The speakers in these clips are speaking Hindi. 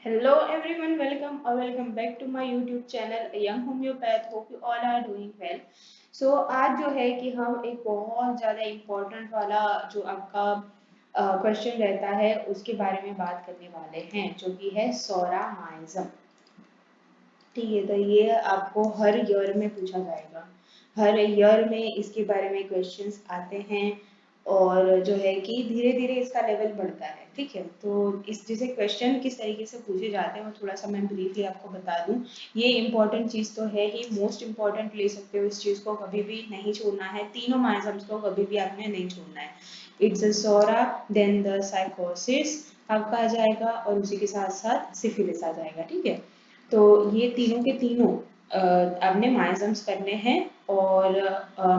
Hello everyone, welcome or welcome back to my YouTube channel A Young Homeopath. Hope you all are doing well. So आज जो है कि हम एक बहुत ज़्यादा इम्पोर्टेंट वाला जो आपका क्वेश्चन रहता है उसके बारे में बात करने वाले हैं जो कि है सोरामाइज्म। ठीक है, तो ये आपको हर ईयर में पूछा जाएगा। हर ईयर में इसके बारे में क्वेश्चंस आते हैं और जो है कि धीरे धीरे इसका लेवल बढ़ता है। ठीक है, तो इस जैसे क्वेश्चन किस तरीके से पूछे जाते हैं वो थोड़ा सा मैं ब्रीफली आपको बता दूं। ये इम्पोर्टेंट चीज़ तो है ही, मोस्ट इम्पोर्टेंट ले सकते हो इस चीज़ को, कभी भी नहीं छोड़ना है। तीनों माइजम्स को कभी भी आपने नहीं छोड़ना है। It's a psora, then the sycosis आपका आ जाएगा और उसी के साथ साथ सिफिलिस आ जाएगा। ठीक है, तो ये तीनों के तीनों आपने माइजम्स करने हैं और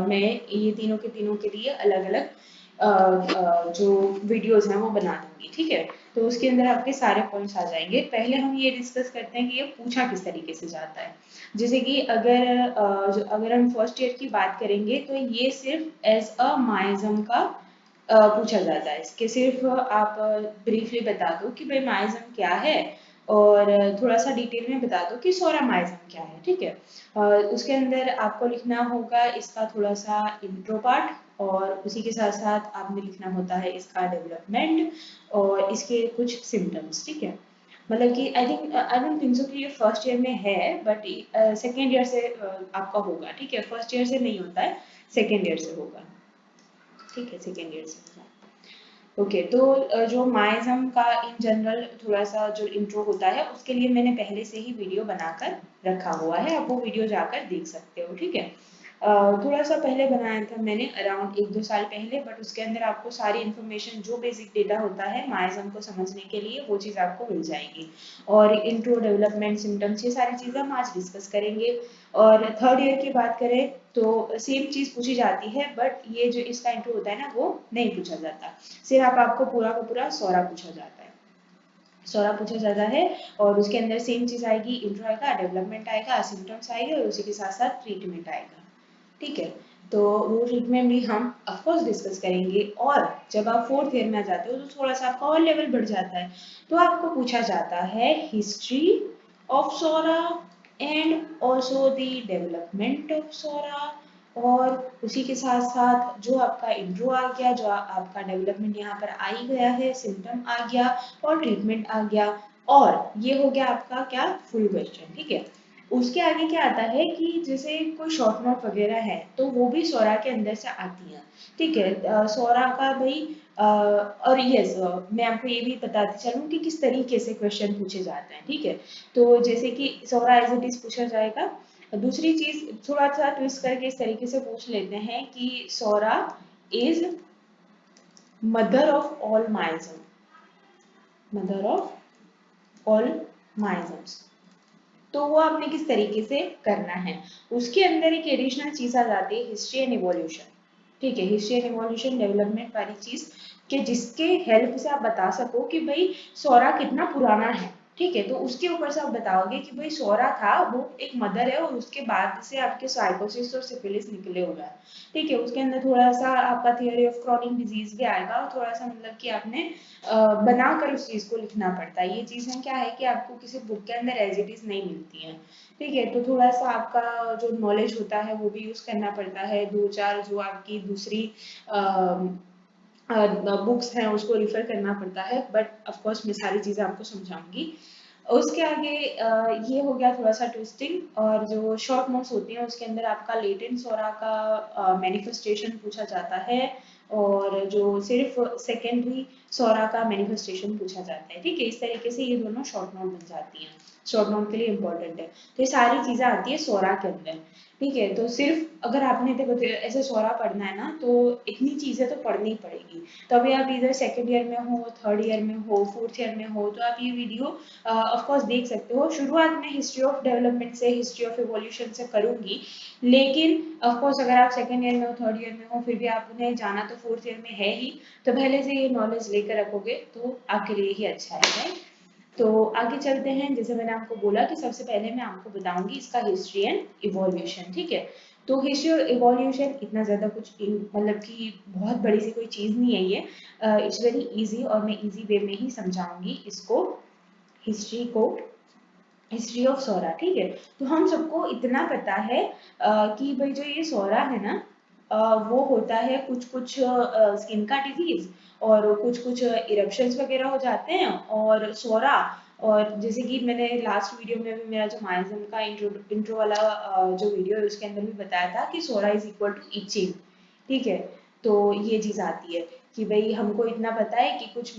मैं ये तीनों के तीनों के लिए अलग अलग जो वीडियोस हैं वो बना दूंगी। ठीक है, तो उसके अंदर आपके सारे पॉइंट्स आ जाएंगे। पहले हम ये डिस्कस करते हैं कि ये पूछा किस तरीके से जाता है। जैसे कि अगर हम फर्स्ट ईयर की बात करेंगे तो ये सिर्फ एज अ माइजम का पूछा जाता है। इसके सिर्फ आप ब्रीफली बता दो कि भाई माइजम क्या है और थोड़ा सा डिटेल में बता दो कि सोरामाइज्म क्या है। ठीक है, उसके अंदर आपको लिखना होगा इसका थोड़ा सा इंट्रो पार्ट और उसी के साथ साथ आपने लिखना होता है इसका डेवलपमेंट और इसके कुछ सिम्टम्स। ठीक है, मतलब कि आई डोंट थिंक सो कि ये फर्स्ट ईयर में है, बट सेकेंड ईयर से आपका होगा। ठीक है, फर्स्ट ईयर से नहीं होता है, सेकेंड ईयर से होगा। ठीक है, सेकेंड ईयर से होगा। ओके, तो जो माइज्म का इन जनरल थोड़ा सा जो इंट्रो होता है उसके लिए मैंने पहले से ही वीडियो बनाकर रखा हुआ है, आप वो वीडियो जाकर देख सकते हो। ठीक है, थोड़ा सा पहले बनाया था मैंने, अराउंड 1-2 साल पहले, बट उसके अंदर आपको सारी इन्फॉर्मेशन जो बेसिक डेटा होता है माइज्म को समझने के लिए वो चीज़ आपको मिल जाएगी। और इंट्रो, डेवलपमेंट, सिम्टम्स, ये सारी चीज़ें हम आज डिस्कस करेंगे। और थर्ड ईयर की बात करें तो सेम चीज़ पूछी जाती है, बट ये जो इसका इंट्रो होता है ना वो नहीं पूछा जाता। सिर्फ आपको पूरा का पूरा सोरा पूछा जाता है। सोरा पूछा जाता है और उसके अंदर सेम चीज आएगी, इंट्रो आएगा, डेवलपमेंट आएगा, सिम्टम्स आएंगे और उसी के साथ साथ ट्रीटमेंट आएगा। ठीक है, तो वो ट्रीटमेंट भी हम ऑफकोर्स डिस्कस करेंगे। और जब आप फोर्थ ईयर में आ जाते हो तो थोड़ा सा आपका और लेवल बढ़ जाता है, तो आपको पूछा जाता है history of psora and also the development of psora. और उसी के साथ साथ जो आपका इंट्रो आ गया, जो आपका डेवलपमेंट यहाँ पर आ ही गया है, सिम्टम आ गया और ट्रीटमेंट आ गया, और ये हो गया आपका क्या, फुल क्वेश्चन। ठीक है, उसके आगे क्या आता है कि जैसे कोई शॉर्ट नोट वगैरह है तो वो भी सोरा के अंदर से आती हैं। ठीक है, सोरा का भाई और यस, मैं आपको ये भी बताती चलूँ कि किस तरीके से क्वेश्चन पूछे जाते हैं। ठीक है, तो जैसे कि सोरा एज इट इज पूछा जाएगा। दूसरी चीज थोड़ा सा ट्विस्ट करके इस तरीके से पूछ लेते हैं कि psora is mother of all miasm, mother of all miasms. तो वो आपने किस तरीके से करना है, उसके अंदर एक एडिशनल चीज आ जाती है हिस्ट्री एंड इवोल्यूशन। ठीक है, हिस्ट्री एंड इवोल्यूशन डेवलपमेंट वाली चीज के जिसके हेल्प से आप बता सको कि भाई सोरा कितना पुराना है। ठीक है, तो उसके ऊपर से आप बताओगे कि भाई सोरा था वो एक मदर है और उसके बाद से आपके साइकोसिस और सिफिलिस निकले हुआ है। ठीक है, उसके अंदर थोड़ा सा आपका थियोरी ऑफ क्रॉनिक डिजीज भी आएगा और थोड़ा सा मतलब कि आपने बनाकर उस चीज को लिखना पड़ता है। ये चीजें क्या है कि आपको किसी बुक के अंदर एज इट इज नहीं मिलती हैं। ठीक है, तो थोड़ा सा आपका जो नॉलेज होता है वो भी यूज करना पड़ता है, दो चार जो आपकी दूसरी बुक्स हैं उसको रिफर करना पड़ता है, बट ऑफ कोर्स मैं सारी चीजें आपको समझाऊंगी। उसके आगे ये हो गया थोड़ा सा ट्विस्टिंग। और जो शॉर्ट नोट्स होती हैं उसके अंदर आपका लेटेंट सोरा का मैनिफेस्टेशन पूछा जाता है और जो सिर्फ सेकेंडरी सोरा का मैनिफेस्टेशन पूछा जाता है। ठीक है, इस तरीके से ये दोनों शॉर्ट नोट बन जाती हैं, शॉर्ट नोट के लिए इम्पोर्टेंट है। तो ये सारी चीजें आती है सोरा के अंदर। ठीक है, तो सिर्फ अगर आपने देखो ऐसे सोरा पढ़ना है ना तो इतनी चीजें तो पढ़नी ही पड़ेगी। तो अभी आप इधर सेकेंड ईयर में हो, थर्ड ईयर में हो, फोर्थ ईयर में हो, तो आप ये वीडियो ऑफ कोर्स देख सकते हो। शुरुआत में हिस्ट्री ऑफ डेवलपमेंट से, हिस्ट्री ऑफ इवोल्यूशन से करूंगी, लेकिन ऑफ कोर्स अगर आप सेकंड ईयर में हो, थर्ड ईयर में हो, फिर भी आपने जाना तो फोर्थ ईयर में है ही, तो पहले से ये नॉलेज लेकर रखोगे तो आपके लिए ही अच्छा है, राइट। तो आगे चलते हैं। जैसे मैंने आपको बोला कि सबसे पहले मैं आपको बताऊंगी इसका हिस्ट्री एंड इवोल्यूशन। ठीक है, तो हिस्ट्री और इवोल्यूशन इतना ज़्यादा कुछ मतलब कि बहुत बड़ी सी कोई चीज़ नहीं है ये, इट्स वेरी इजी और मैं इजी वे में ही समझाऊंगी इसको। हिस्ट्री ऑफ सोरा, ठीक है। तो हम सबको इतना पता है कि भाई जो ये सोरा है ना, वो होता है कुछ कुछ स्किन का डिजीज, और कुछ कुछ इरप्शंस वगैरह हो जाते हैं, और सोरा, और जैसे कि मैंने लास्ट वीडियो में भी मेरा जो माइजम का इंट्रो वाला जो वीडियो है उसके अंदर भी बताया था कि psora is equal to etching, ठीक है। तो ये चीज आती है कि भाई हमको इतना पता है कि कुछ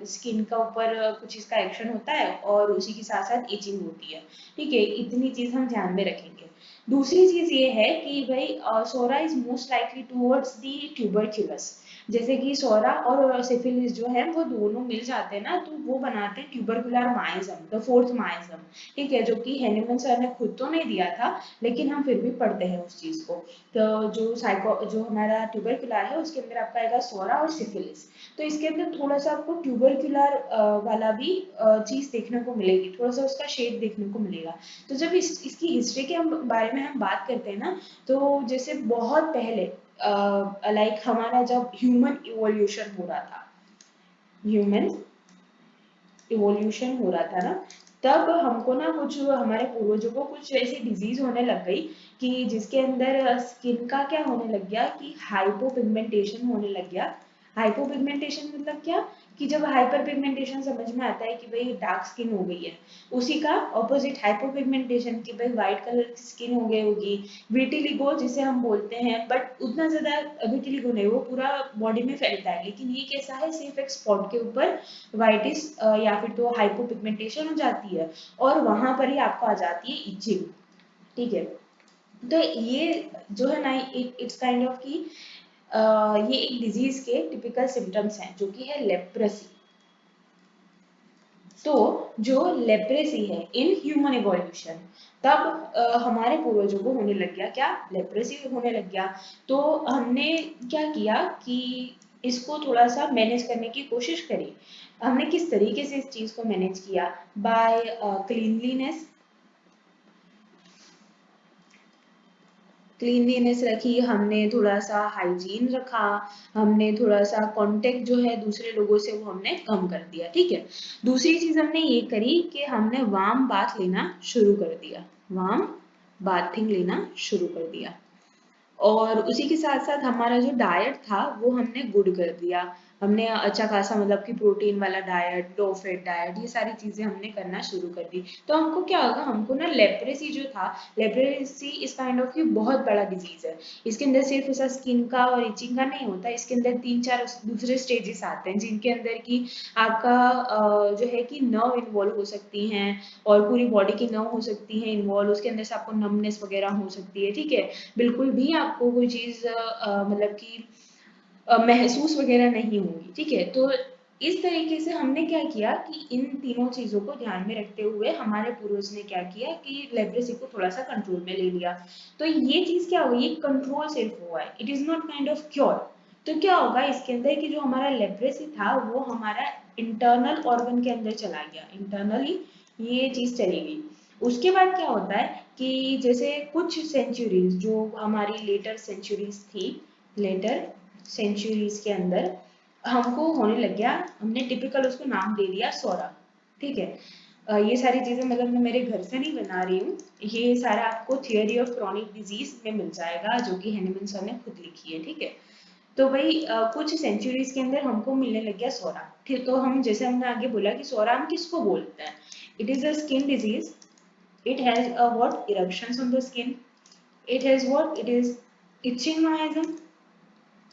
स्किन का ऊपर कुछ इसका एक्शन होता है और उसी के साथ साथ इचिंग होती है, ठीक है। इतनी चीज हम ध्यान में रखेंगे। दूसरी चीज ये है कि भाई psora is most likely towards the tuberculous. जैसे कि सोरा और सिफिलिस जो है वो दोनों मिल जाते हैं ना, तो वो बनाते हैं tubercular miasm, the fourth miasm, ठीक है, जो कि हेनिमन सर ने खुद तो नहीं दिया था, लेकिन हम फिर भी पढ़ते हैं उस चीज को। तो जो हमारा ट्यूबरकुलर है उसके अंदर आपका आएगा सोरा और सिफिलिस। तो इसके अंदर थोड़ा सा आपको ट्यूबरकुलर वाला भी चीज देखने को मिलेगी, थोड़ा सा उसका शेड देखने को मिलेगा। तो जब इसकी हिस्ट्री के बारे में हम बात करते हैं ना, तो जैसे बहुत पहले लाइक हमारा जब ह्यूमन इवोल्यूशन हो रहा था, ह्यूमन इवोल्यूशन हो रहा था ना, तब हमको ना कुछ हमारे पूर्वजों को कुछ ऐसी डिजीज होने लग गई कि जिसके अंदर स्किन का क्या होने लग गया कि हाइपोपिगमेंटेशन होने लग गया। हाइपोपिगमेंटेशन मतलब क्या, कि जब हाइपर पिगमेंटेशन समझ में आता है कि भाई डार्क स्किन हो गई है, उसी का ऑपोजिट हाइपोपिगमेंटेशन की भाई व्हाइट कलर की स्किन हो गई होगी, विटिलिगो जिसे हम बोलते हैं, बट उतना ज्यादा विटिलिगो नहीं, वो पूरा बॉडी में फैलता है, लेकिन ये कैसा है, सिर्फ एक स्पॉट के ऊपर वाइटिस या फिर तो हाइपोपिगमेंटेशन हो जाती है, और वहां पर ही आपको आ जाती है इचिंग, ठीक है। तो ये जो है ना, इट्स काइंड ऑफ की ये एक डिजीज के टिपिकल सिम्टम्स हैं, जो कि है लेप्रेसी। तो जो लेप्रेसी है इन ह्यूमन इवोल्यूशन, तब हमारे पूर्वजों को होने लग गया क्या, लेप्रेसी होने लग गया। तो हमने क्या किया कि इसको थोड़ा सा मैनेज करने की कोशिश करी। हमने किस तरीके से इस चीज को मैनेज किया, बाय क्लीनलीनेस, क्लीनलीनेस रखी हमने, थोड़ा सा हाइजीन रखा, हमने थोड़ा सा कांटेक्ट जो है दूसरे लोगों से वो हमने कम कर दिया, ठीक है। दूसरी चीज हमने ये करी कि हमने वार्म बाथ लेना शुरू कर दिया, वार्म बाथिंग लेना शुरू कर दिया। और उसी के साथ साथ हमारा जो डाइट था वो हमने गुड कर दिया। हमने अच्छा खासा मतलब कि प्रोटीन वाला डाइट, लो फैट डाइट, ये सारी चीजें हमने करना शुरू कर दी। तो हमको क्या होगा, हमको ना लेप्रेसी जो था, लेप्रेसी इस काइंड ऑफ की बहुत बड़ा डिजीज है। इसके अंदर सिर्फ ऐसा स्किन का और इचिंग का नहीं होता, इसके अंदर 3-4 दूसरे स्टेजेस आते हैं, जिनके अंदर की आपका जो है कि नर्व इन्वॉल्व हो सकती हैं, और पूरी बॉडी की नर्व हो सकती है इन्वॉल्व, उसके अंदर से आपको नमनेस वगैरह हो सकती है, ठीक है। बिल्कुल भी आपको कोई चीज मतलब कि महसूस वगैरह नहीं होगी, ठीक है। तो इस तरीके से हमने क्या किया कि इन तीनों चीजों को ध्यान में रखते हुए हमारे पूर्वज ने क्या किया कि लेप्रेसी को थोड़ा सा कंट्रोल में ले लिया। तो ये चीज क्या हुई, ये कंट्रोल सिर्फ हुआ है, it is not kind of cure. तो क्या होगा इसके अंदर कि जो हमारा लेप्रेसी था वो हमारा इंटरनल ऑर्गन के अंदर चला गया, इंटरनली ये चीज चली गई। उसके बाद क्या होता है कि जैसे कुछ सेंचुरीज जो हमारी लेटर सेंचुरीज थी, लेटर सेंचुरीज के अंदर हमको होने लग गया, हमने टिपिकल उसको नाम दे दिया सोरा, ठीक है। ये सारी चीजें मतलब मैं मेरे घर से नहीं बना रही हूँ, ये सारा आपको थियोरी ऑफ क्रॉनिक डिजीज में मिल जाएगा, जो कि हेनिमन सर ने खुद लिखी है, ठीक है। तो भाई कुछ सेंचुरीज के अंदर हमको मिलने लग गया सोरा, ठीक। तो हम जैसे हमने आगे बोला कि सोरा हम किसको बोलते हैं, it is a skin disease, it has a what eruptions on the skin, it has what it is itching mechanism,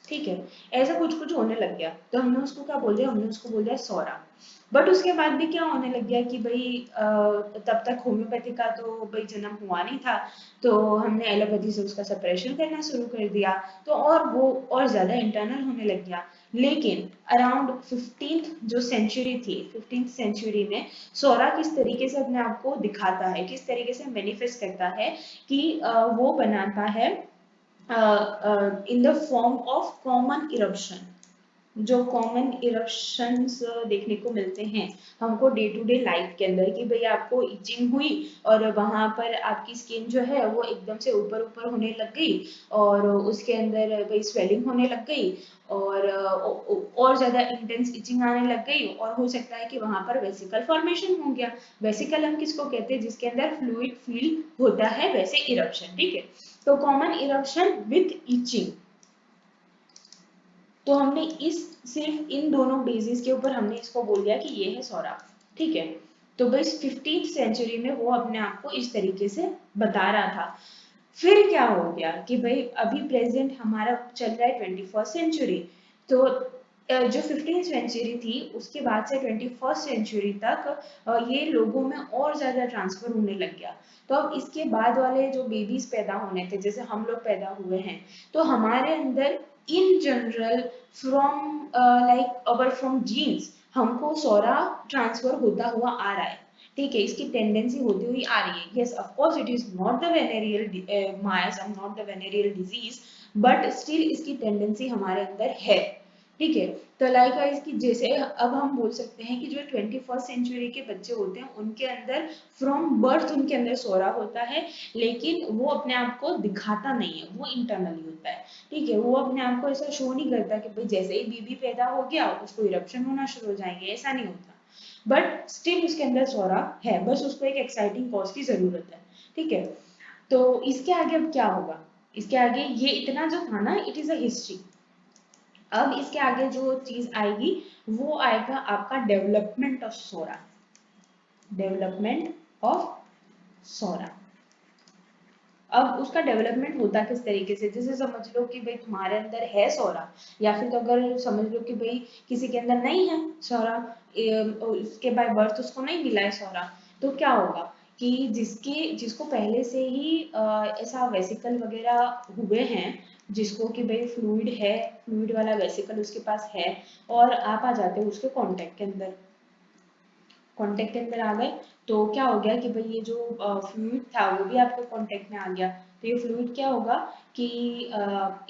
ठीक है। ऐसा कुछ कुछ होने लग गया, तो हमने उसको क्या बोल दिया, हमने उसको बोल दिया सोरा। बट उसके बाद भी क्या होने लग गया कि भाई तब तक होम्योपैथी का तो भाई जन्म हुआ नहीं था, तो हमने एलोपैथी से उसका सप्रेशन करना शुरू कर दिया, तो और वो और ज्यादा इंटरनल होने लग गया। लेकिन अराउंड 15th जो सेंचुरी थी, 15th सेंचुरी में सोरा किस तरीके से अपने आप को दिखाता है, किस तरीके से मैनिफेस्ट करता है कि वो बनाता है in the form of common eruption, जो कॉमन इरप्शंस देखने को मिलते हैं हमको डे टू डे लाइफ के अंदर, कि भाई आपको इचिंग हुई और वहां पर आपकी स्किन जो है वो एकदम से ऊपर ऊपर होने लग गई, और उसके अंदर भाई स्वेलिंग होने लग गई, और ज्यादा इंटेंस इचिंग आने लग गई, और हो सकता है कि वहां पर वेसिकल फॉर्मेशन हो गया। वेसिकल हम किसको कहते हैं? जिसके अंदर फ्लूइड फील होता है, वैसे इरप्शन। ठीक है, तो कॉमन इरप्शन विथ इचिंग। तो हमने इस सिर्फ इन दोनों बेसिस के ऊपर हमने इसको बोल दिया कि ये है सौरा। ठीक है, तो बस 15th सेंचुरी में वो अपने आप को इस तरीके से बता रहा था। फिर क्या हो गया कि भाई अभी प्रेजेंट हमारा चल रहा है 21st सेंचुरी। तो जो 15th सेंचुरी थी उसके बाद से 21st सेंचुरी तक ये लोगों में और ज्यादा ट्रांसफर होने लग गया। तो अब इसके बाद वाले जो बेबीज पैदा होने थे, जैसे हम लोग पैदा हुए हैं, तो हमारे अंदर in general from like our from genes हमको सौरा ट्रांसफर होता हुआ आ रहा है। ठीक है, इसकी टेंडेंसी होती हुई आ रही है। Yes, of course it is not the venereal miasm, not the venereal disease, but still इसकी टेंडेंसी हमारे अंदर है। ठीक है, तो लाइक की जैसे अब हम बोल सकते हैं कि जो 21st सेंचुरी के बच्चे होते हैं उनके अंदर फ्रॉम बर्थ उनके अंदर सोरा होता है, लेकिन वो अपने आप को दिखाता नहीं है, वो इंटरनली होता है। ठीक है, वो अपने आप को ऐसा शो नहीं करता कि भाई जैसे ही बेबी पैदा हो गया उसको इरप्शन होना शुरू हो जाएंगे, ऐसा नहीं होता। बट स्टिल उसके अंदर सोरा है, बस उसको एक एक्साइटिंग कॉज की जरूरत है। ठीक है, तो इसके आगे अब क्या होगा? इसके आगे ये इतना जो था ना, इट इज अ हिस्ट्री। अब इसके आगे जो चीज आएगी वो आएगा आपका development of psora. Development of psora. अब उसका डेवलपमेंट होता किस तरीके से? जैसे समझ लो कि भाई तुम्हारे अंदर है सोरा, या फिर तो अगर समझ लो कि भाई किसी के अंदर नहीं है सोरा, उसके बाय बर्थ उसको नहीं मिला है सोरा, तो क्या होगा कि जिसको पहले से ही ऐसा वेसिकल वगैरह हुए हैं, जिसको कि भाई फ्लूइड है, फ्लूइड वाला वेसिकल उसके पास है, और आप आ जाते हो उसके कांटेक्ट के अंदर, कांटेक्ट के अंदर आ गए, तो क्या हो गया कि भाई ये जो फ्लूइड था वो भी आपके कांटेक्ट में आ गया। तो ये फ्लूइड क्या होगा कि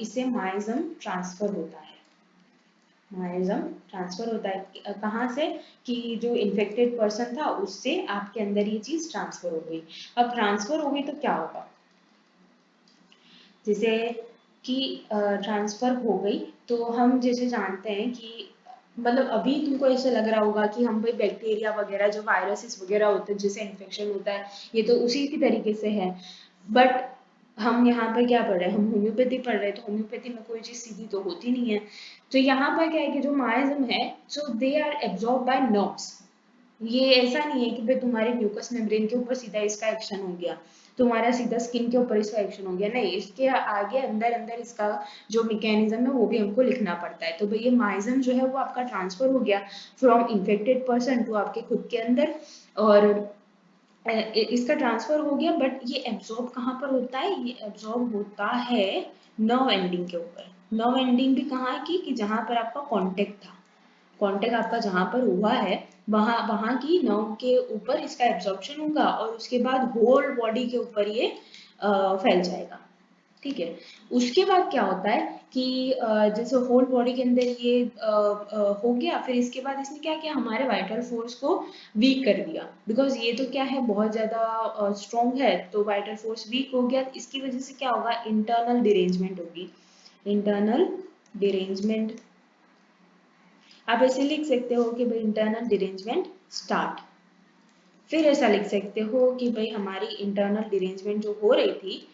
इससे माइजम ट्रांसफर होता है। माइजम ट्रांसफर होता है कहाँ से? कि जो इन्फेक्टेड पर्सन था उससे आपके अंदर ये चीज ट्रांसफर हो गई। अब ट्रांसफर हो गई तो क्या होगा? जैसे कि ट्रांसफर हो गई, तो हम जैसे जानते हैं कि मतलब अभी तुमको ऐसे लग रहा होगा कि हम भाई बैक्टीरिया वगैरह जो वायरसेस वगैरह होते हैं जिससे इन्फेक्शन होता है, ये तो उसी की तरीके से है। बट हम यहाँ पर क्या पढ़ रहे हैं? हम होम्योपैथी पढ़ रहे हैं, तो होम्योपैथी में कोई चीज सीधी तो होती नहीं है। तो यहाँ पर क्या है कि जो माइज्म है, so they are absorb by nerves. ये ऐसा नहीं है कि भाई तुम्हारे म्यूकस मेम्ब्रेन के ऊपर सीधा इसका एक्शन हो गया, तुम्हारा सीधा स्किन के ऊपर इसका एक्शन हो गया, नहीं, इसके आगे अंदर अंदर इसका जो मैकेनिज्म है वो भी हमको लिखना पड़ता है। तो भाई ये माइजम जो है वो आपका ट्रांसफर हो गया फ्रॉम इन्फेक्टेड पर्सन टू आपके खुद के अंदर, और इसका ट्रांसफर हो गया। बट ये एब्जॉर्ब कहाँ पर होता है? ये एब्जॉर्ब होता है नर्व एंडिंग के ऊपर। नर्व एंडिंग भी कहाँ की? कि जहाँ पर आपका कांटेक्ट था, कांटेक्ट आपका जहां पर हुआ है, वहां वहां की नर्व के ऊपर इसका एब्जॉर्प्शन होगा, और उसके बाद होल बॉडी के ऊपर ये फैल जाएगा। ठीक है, उसके बाद क्या होता है कि जैसे होल बॉडी के अंदर ये हो गया, फिर इसके बाद इसने क्या किया? हमारे वाइटल फोर्स को वीक कर दिया, बिकॉज ये तो क्या है, बहुत ज्यादा स्ट्रॉन्ग है, तो वाइटल फोर्स वीक हो गया। इसकी वजह से क्या होगा? इंटरनल डिरेंजमेंट होगी। इंटरनल डिरेंजमेंट, आप ऐसे लिख सकते हो कि भाई इंटरनल डिरेंजमेंट स्टार्ट। फिर ऐसा लिख सकते हो कि भाई हमारी इंटरनल डिरेंजमेंट जो हो रही थी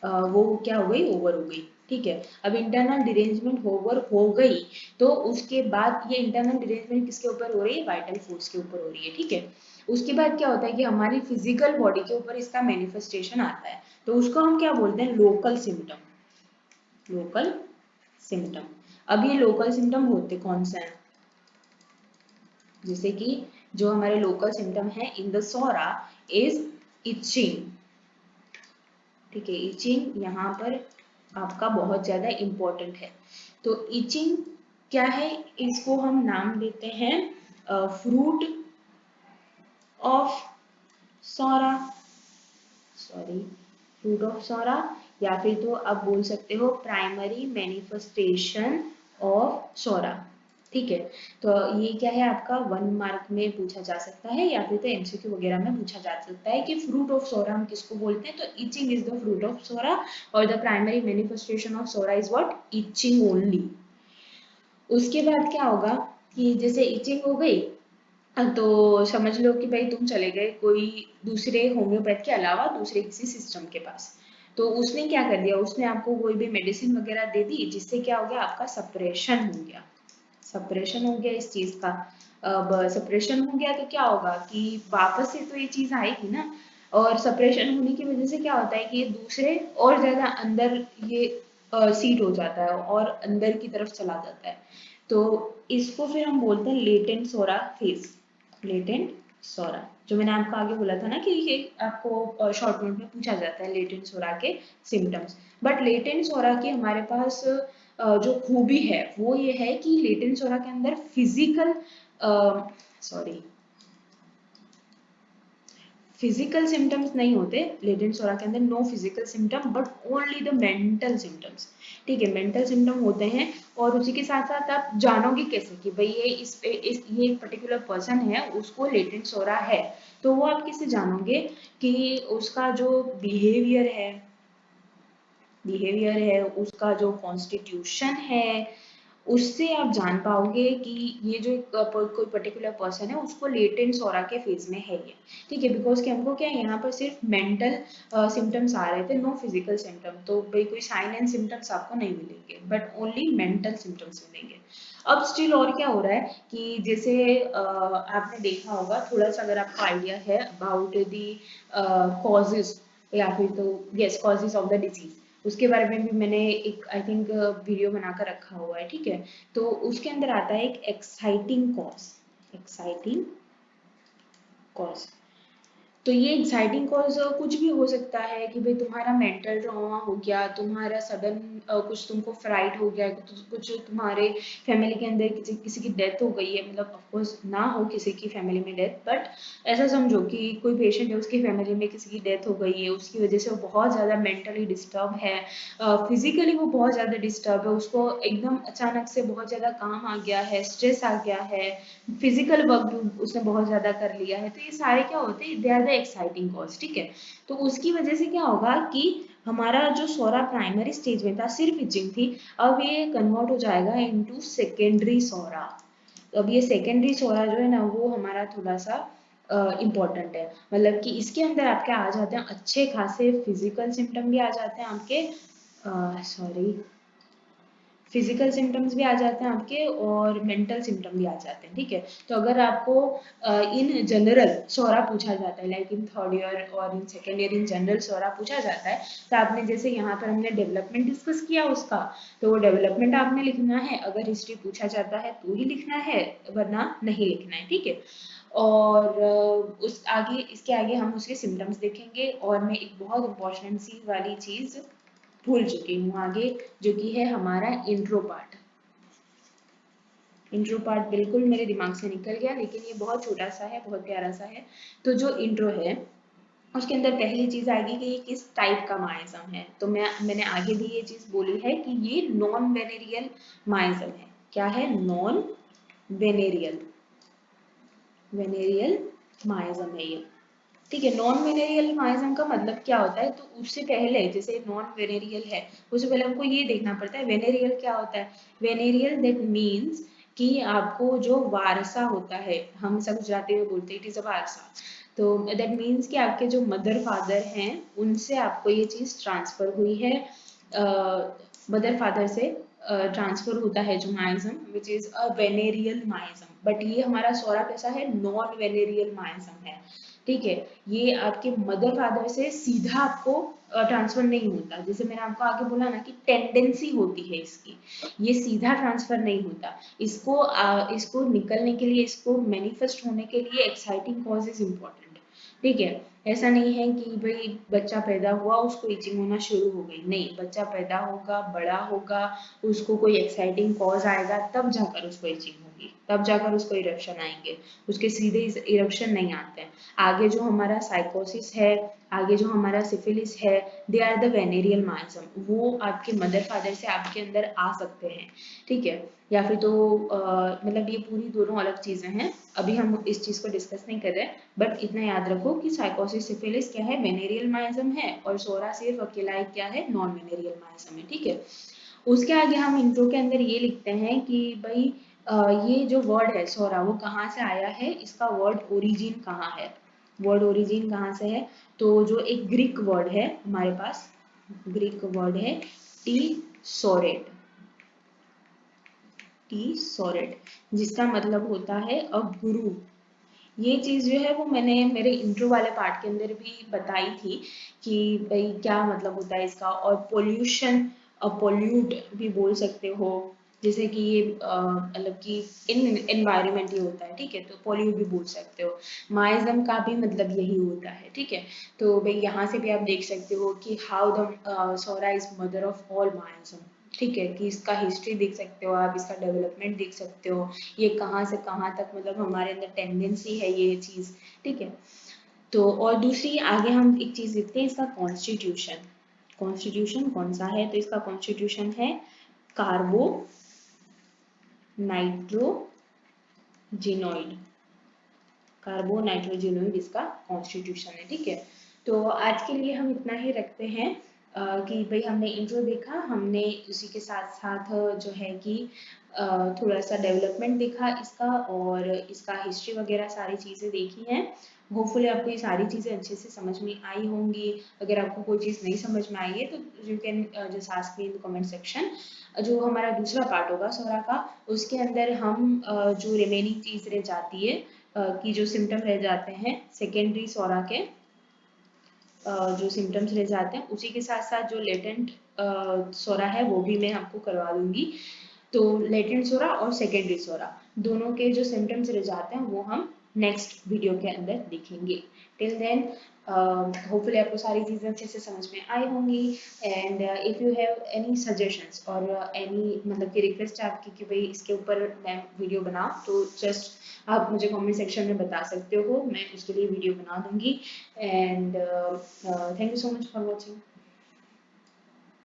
वो क्या हो गई? ओवर हो गई। ठीक है, अब इंटरनल डिरेंजमेंट ओवर हो गई, तो उसके बाद ये इंटरनल डिरेंजमेंट किसके ऊपर हो रही है? वाइटल फोर्स के ऊपर हो रही है। ठीक है, उसके बाद क्या होता है कि हमारी फिजिकल बॉडी के ऊपर इसका मैनिफेस्टेशन आता है, तो उसको हम क्या बोलते हैं? Local symptom. Local symptom. अब ये लोकल सिम्टम होते कौन से हैं? जैसे कि जो हमारे लोकल सिम्टम है in the psora is itching. ठीक है, इचिंग यहाँ पर आपका बहुत ज्यादा इम्पोर्टेंट है। तो इचिंग क्या है? इसको हम नाम देते हैं fruit of psora, sorry, fruit of psora, या फिर तो आप बोल सकते हो प्राइमरी मैनिफेस्टेशन ऑफ सोरा। ठीक है। तो ये क्या है आपका 1 मार्क में पूछा जा सकता है या फिर तो एमसीक्यू वगैरह में पूछा जा सकता है कि फ्रूट ऑफ सोरा हम किसको बोलते हैं। तो itching is the fruit of psora और the primary manifestation of psora is what, itching only. उसके बाद क्या होगा कि जैसे इचिंग हो गई, तो समझ लो कि भाई तुम चले गए कोई दूसरे होम्योपैथ के अलावा दूसरे किसी सिस्टम के पास। तो उसने क्या कर दिया, उसने आपको कोई भी मेडिसिन वगैरह दे दी जिससे क्या हो गया, आपका सप्रेशन हो गया। सप्रेशन हो गया इस चीज का। अब सप्रेशन हो गया तो क्या होगा कि वापस से तो ये चीज आएगी ना। और सप्रेशन होने की वजह से क्या होता है कि ये दूसरे और ज्यादा अंदर ये सीट हो जाता है और अंदर की तरफ चला जाता है। तो इसको फिर हम बोलते हैं लेटेंट सोरा फेज। लेटेंट सोरा, जो मैंने आपको आगे बोला था ना कि ये आपको शॉर्ट नोट में पूछा जाता है लेटेंट सोरा के सिम्टम्स। बट लेटेंट सोरा की हमारे पास जो खूबी है वो ये है कि लेटेंट सोरा के अंदर फिजिकल सॉरी फिजिकल सिम्टम्स नहीं होते लेटेंट सोरा के अंदर। No physical symptom but only the mental symptoms. ठीक है, मेंटल सिम्टम होते हैं। और उसी के साथ साथ आप जानोगे कैसे कि भाई ये ये एक पर्टिकुलर पर्सन है उसको लेटेंट सोरा है। तो वो आप किससे जानोगे कि उसका जो बिहेवियर है, उसका जो कॉन्स्टिट्यूशन है, उससे आप जान पाओगे कि ये जो कोई पर्टिकुलर पर्सन है उसको लेटेंट सोरा के फेज में है ये। ठीक है, बिकॉज कि हमको क्या है यहाँ पर सिर्फ मेंटल सिम्टम्स आ रहे थे, नो फिजिकल सिम्टम। तो भाई कोई साइन एंड सिम्टम्स आपको नहीं मिलेंगे बट ओनली मेंटल सिम्टम्स मिलेंगे। अब स्टिल और क्या हो रहा है कि जैसे आपने देखा होगा थोड़ा सा, अगर आपको आइडिया है अबाउट दी कॉजेज या फिर तो yes causes of the disease, उसके बारे में भी मैंने एक आई थिंक वीडियो बनाकर रखा हुआ है। ठीक है, तो उसके अंदर आता है एक एक्साइटिंग कॉज। एक्साइटिंग कॉज, तो ये एक्साइटिंग कॉज कुछ भी हो सकता है कि भाई तुम्हारा मेंटल ट्रॉमा हो गया, तुम्हारा सडन कुछ तुमको फ्राइट हो गया, कुछ तुम्हारे फैमिली के अंदर किसी किसी की डेथ हो गई है। मतलब ऑफ कोर्स ना हो किसी की फैमिली में डेथ, बट ऐसा समझो कि कोई पेशेंट है उसकी फैमिली में किसी की डेथ हो गई है, उसकी वजह से वो बहुत ज़्यादा मेंटली डिस्टर्ब है, फिजिकली वो बहुत ज़्यादा डिस्टर्ब है, उसको एकदम अचानक से बहुत ज़्यादा काम आ गया है, स्ट्रेस आ गया है, फिजिकल वर्क भी उसने बहुत ज्यादा कर लिया है। तो ये सारे क्या होते हैं, they are the exciting cause. ठीक है, तो उसकी वजह से क्या होगा कि हमारा जो सोरा प्राइमरी स्टेज में था सिर्फ इचिंग थी, अब ये कन्वर्ट हो जाएगा इनटू सेकेंडरी सोरा। तो अब ये सेकेंडरी सोरा जो है ना वो हमारा थोड़ा सा इम्पोर्टेंट है। मतलब कि इसके अंदर आपके आ जाते हैं अच्छे खासे फिजिकल सिम्टम भी आ जाते हैं आपके, सॉरी फिजिकल सिम्टम्स भी आ जाते हैं आपके और मेंटल सिम्टम भी आ जाते हैं। ठीक है, तो अगर आपको इन जनरल सोरा पूछा जाता है, लाइक इन थर्ड ईयर और in second year in general psora पूछा जाता है, तो आपने जैसे यहाँ पर हमने डेवलपमेंट डिस्कस किया उसका, तो वो डेवलपमेंट आपने लिखना है। अगर हिस्ट्री पूछा जाता है तो ही लिखना है, वरना नहीं लिखना है। ठीक है, और उस आगे इसके आगे हम उसके सिम्टम्स देखेंगे। और मैं एक बहुत इंपॉर्टेंट सी वाली चीज भूल चुकी हूँ आगे, जो कि है हमारा इंट्रो पार्ट। इंट्रो पार्ट बिल्कुल मेरे दिमाग से निकल गया, लेकिन ये बहुत छोटा सा है, बहुत प्यारा सा है। तो जो इंट्रो है उसके अंदर पहली चीज आएगी कि ये किस टाइप का माइज्म है। तो मैंने आगे भी ये चीज बोली है कि ये नॉन वेनेरियल माइज्म है। क्या है, नॉन वेनेरियल, वेनेरियल माइज्म है ये। ठीक है, नॉन वेनेरियल माइज्म का मतलब क्या होता है, तो उससे पहले जैसे नॉन वेनेरियल है उससे पहले हमको ये देखना पड़ता है वेनेरियल क्या होता है। वेनेरियल दैट मीन्स कि आपको जो वारसा होता है, हम सब गुजराती में बोलते हैं इट इज अ वारसा। तो दैट मीन्स कि आपके जो मदर फादर हैं उनसे आपको ये चीज ट्रांसफर हुई है। मदर फादर से ट्रांसफर होता है जो miasm, which is a venereal miasm. But ये हमारा सोरा कैसा है, नॉन वेनेरियल माइज्म है। ठीक है, ये आपके मदर फादर से सीधा आपको ट्रांसफर नहीं होता। जैसे मैंने आपको आगे बोला ना कि टेंडेंसी होती है इसकी, ये सीधा ट्रांसफर नहीं होता। इसको निकलने के लिए, इसको मैनिफेस्ट होने के लिए एक्साइटिंग कॉज इज इम्पोर्टेंट। ठीक है, ऐसा नहीं है कि भाई बच्चा पैदा हुआ उसको इचिंग होना शुरू हो गई, नहीं, बच्चा पैदा होगा, बड़ा होगा, उसको कोई एक्साइटिंग कॉज आएगा तब जाकर उसको इचिंग होगा। होंगी, तब जाकर उसको इरप्शन आएंगे, उसके सीधे इरप्शन नहीं आते हैं। आगे जो हमारा साइकोसिस है, आगे जो हमारा सिफिलिस है, they are the venereal miasm, वो आपके मदर फादर से आपके अंदर आ सकते हैं, ठीक है। या फिर तो मतलब ये पूरी दोनों अलग चीज़ें हैं, अभी हम इस चीज़ को डिस्कस नहीं कर रहे हैं, बट इतना याद रखो कि साइकोसिस सिफिलिस क्या है, वेनेरियल माइजम है, और सोरा सिर्फ अकेला एक क्या है, नॉन वेनेरियल माइजम है, ठीक है। उसके आगे हम इंट्रो के अंदर ये लिखते हैं कि भाई ये जो वर्ड है सोरा वो कहाँ से आया है, इसका वर्ड ओरिजिन कहाँ है, वर्ड ओरिजिन कहाँ से है। तो जो एक ग्रीक वर्ड है हमारे पास, ग्रीक वर्ड है टी सोरेट, टी सोरेट, जिसका मतलब होता है अ गुरु। ये चीज़ जो है वो मैंने मेरे इंट्रो वाले पार्ट के अंदर भी बताई थी कि भाई क्या मतलब होता है इसका। और पोल्यूशन, पोल्यूट भी बोल सकते हो, जैसे कि ये मतलब कि इन एनवायरनमेंट ही होता है, ठीक है, तो पोल्यूट भी बोल सकते हो। माइज्म का भी मतलब यही होता है, ठीक है। तो भाई यहाँ से भी आप देख सकते हो कि how the psora is mother of all miasm, ठीक है, कि इसका हिस्ट्री देख सकते हो आप, इसका डेवलपमेंट देख सकते हो, ये कहाँ से कहाँ तक मतलब हमारे अंदर टेंडेंसी है ये चीज़, ठीक है। तो और दूसरी आगे हम एक चीज़ लिखते हैं, इसका कॉन्स्टिट्यूशन। कॉन्स्टिट्यूशन कौन सा है, तो इसका कॉन्स्टिट्यूशन है कार्बो नाइट्रोजिनोइड, कार्बो नाइट्रोजिनोइड इसका कॉन्स्टिट्यूशन है, ठीक है। तो आज के लिए हम इतना ही रखते हैं कि भाई हमने इंट्रो देखा, हमने उसी के साथ साथ जो है कि थोड़ा सा डेवलपमेंट देखा इसका, और इसका हिस्ट्री वगैरह सारी चीज़ें देखी हैं। होपफुली आपको ये सारी चीज़ें अच्छे से समझ में आई होंगी। अगर आपको कोई चीज़ नहीं समझ में आई है तो you can just ask me in the comment section. जो हमारा दूसरा पार्ट होगा सोरा का, उसके अंदर हम जो रिमेनिंग चीज़ रह जाती है कि जो सिम्टम रह जाते हैं सेकेंडरी सोरा के, जो सिम्टम्स रह जाते हैं उसी के साथ साथ जो लेटेंट सोरा है वो भी मैं आपको करवा दूंगी। तो लेटेंट सोरा और सेकेंडरी सोरा दोनों के जो सिम्टम्स रह जाते हैं वो हम नेक्स्ट वीडियो के अंदर देखेंगे। टिल देन होपफुली आपको सारी चीज़ें अच्छे से समझ में आई होंगी। And if you have any suggestions और एनी मतलब कि रिक्वेस्ट है आपकी कि भाई इसके ऊपर मैं वीडियो बनाऊँ, तो जस्ट आप मुझे कमेंट सेक्शन में बता सकते हो, मैं उसके लिए वीडियो बना दूंगी। And thank you so much for watching.